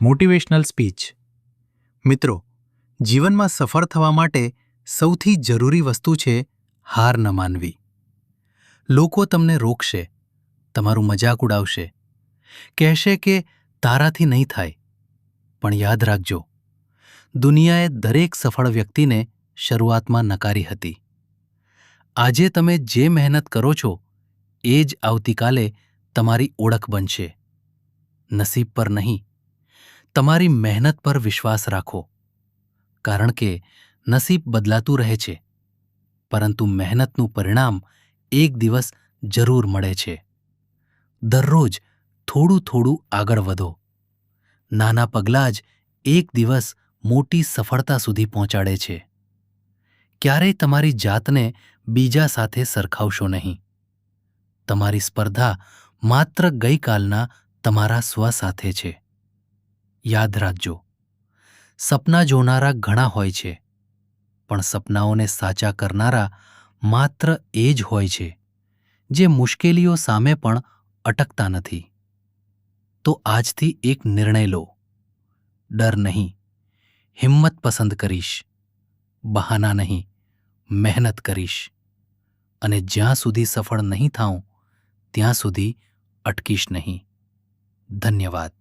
Motivational speech. મિત્રો, જીવનમાં સફળ થવા માટે સૌથી જરૂરી વસ્તુ છે હાર ન માનવી. લોકો તમને રોકશે, તમારું મજાક ઉડાવશે, કહેશે કે તારાથી નહીં થાય. પણ યાદ રાખજો, દુનિયાએ દરેક સફળ વ્યક્તિને શરૂઆતમાં નકારી હતી. આજે તમે જે મહેનત કરો છો એ જ આવતીકાલે તમારી ઓળખ બનશે. નસીબ પર નહીં, તમારી મહેનત પર વિશ્વાસ રાખો, કારણ કે નસીબ બદલાતું રહે છે, પરંતુ મહેનતનું પરિણામ એક દિવસ જરૂર મળે છે. દરરોજ થોડું થોડું આગળ વધો. નાના પગલાં જ એક દિવસ મોટી સફળતા સુધી પહોંચાડે છે. ક્યારેય તમારી જાતને બીજા સાથે સરખાવશો નહીં. તમારી સ્પર્ધા માત્ર ગઈકાલના તમારા સ્વ સાથે છે. યાદ રાખજો, સપના જોનારા ઘણા હોય છે, પણ સપનાઓને સાચા કરનારા માત્ર એ જ હોય છે જે મુશ્કેલીઓ સામે પણ અટકતા નથી. તો આજથી એક નિર્ણય લો. ડર નહીં, હિંમત પસંદ કરીશ. બહાના નહીં, મહેનત કરીશ. અને જ્યાં સુધી સફળ નહીં થાઉં ત્યાં સુધી અટકીશ નહીં. ધન્યવાદ.